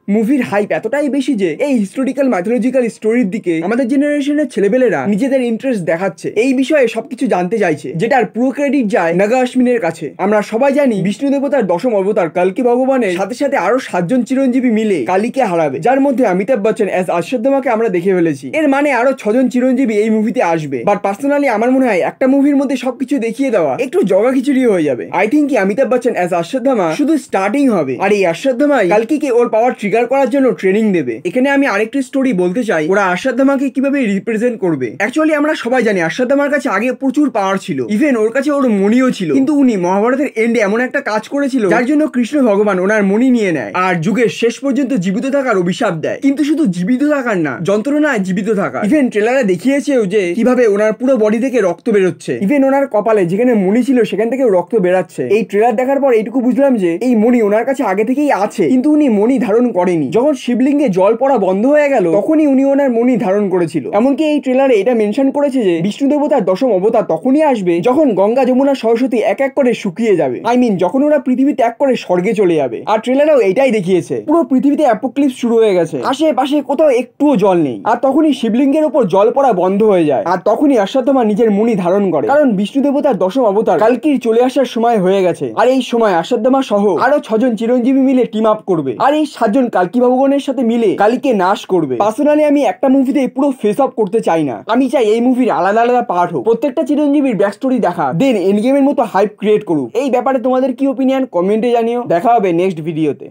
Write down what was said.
মুভির হাইপ এতটাই বেশি যে এই হিস্টোরিক্যাল মাইথোলজিক্যাল স্টোরির দিকে আমাদের জেনারেশনের ছেলেবেলেরা নিজেদের ইন্টারেস্ট দেখাচ্ছে, এই বিষয়ে সবকিছু জানতে চাইছে, যেটার পুরো ক্রেডিট যায় নাগা অশ্বিনের কাছে। আমরা সবাই জানি বিষ্ণু দেবতার দশম অবতার কালকি ভগবানের সাথে সাথে আরো 7 জন চিরঞ্জীবী মিলে কালীকে হারাবে, যার মধ্যে অমিতাভ বচ্চন অ্যাজ অশ্বত্থামাকে আমরা দেখে ফেলেছি। এর মানে আরো 6 জন চিরঞ্জীবী এই মুভিতে আসবে। বাট পার্সোনালি আমার মনে হয় একটা মুভির মধ্যে সবকিছু দেখিয়ে দেওয়া একটু জগা খিচুড়ি হয়ে যাবে। I think Amitabh Bachchan as Ashwatthama শুধু স্টার্টিং হবে, আর এই অশ্বত্থামাই কালকিকে ওর পাওয়ার ট্রিগার করার জন্য ট্রেনিং দেবে। এখানে আমি আরেকটি স্টোরি বলতে চাই, ওরা অশ্বত্থামাকে কিভাবে রিপ্রেজেন্ট করবে। অ্যাকচুয়ালি আমরা সবাই জানি অশ্বত্থামার কাছে আগে প্রচুর পাওয়ার ছিল, ইভেন ওর কাছে ওর মণিও ছিল, কিন্তু উনি মহাভারতের এন্ডে এমন একটা কাজ করেছিল যার জন্য কৃষ্ণ ভগবান ওনার মণি নিয়ে নেয় আর যুগের শেষ পর্যন্ত জীবিত থাকার অভিশাপ দেয়। কিন্তু শুধু জীবিত থাকার না, যন্ত্রণায় জীবিত থাকা। ইভেন ট্রেলারে দেখিয়েছেও যে কিভাবে ওনার পুরো বডি থেকে রক্ত বেরোচ্ছে, ইভেন ওনার কপালে যেখানে মণি ছিল সেখান থেকে রক্ত বেরাচ্ছে। এই ট্রেলার দেখার পর এইটুকু বুঝলাম যে এই মণি ওনার কাছে আগে থেকেই আছে, কিন্তু উনি মণি ধারণ করেনি। যখন শিবলিঙ্গে জল পড়া বন্ধ হয়ে গেল তখনই উনি ওনার মণি ধারণ করেছিল। এমনকি এই ট্রেলারে এটা মেনশন করেছে যে বিষ্ণু দেবতার দশম অবতার তখনই আসবে যখন গঙ্গা যমুনা সরস্বতী এক এক করে শুকিয়ে যাবে, আই মিন যখন ওরা পৃথিবী ত্যাগ করে স্বর্গে চলে যাবে। আর ট্রেলারেও এটাই দেখিয়েছে, পুরো পৃথিবীতে অ্যাপোক্লিপস শুরু হয়ে গেছে, আশেপাশে কোথাও একটুও জল নেই, আর তখনই শিবলিঙ্গের উপর জল পড়া বন্ধ হয়ে যায়, আর তখনই অশ্বত্থামা নিজের মণি ধারণ করে, কারণ বিষ্ণু দেবতার দশম অবতার কালকির চলে আসার সময় হয়ে গেছে। আর এই সময় অশ্বত্থামা সহ আরো 6 জন চিরঞ্জীবী মিলে টিম আপ করবে, আর এই 7 জন কালকি ভগবানের সাথে মিলে কালীকে নাশ করবে। পার্সোনালি আমি একটা মুভিতে পুরো ফেস অফ করতে চাই না, আমি চাই এই মুভির আলাদা আলাদা পার্ট হোক, প্রত্যেকটা চিরঞ্জীবীর ব্যাক স্টোরি দেখা, দেন এন্ড গেমের মতো হাইপ ক্রিয়েট করুক। এই ব্যাপারে তোমাদের কি ওপিনিয়ন কমেন্টে জানিও। দেখা হবে নেক্সট ভিডিওতে।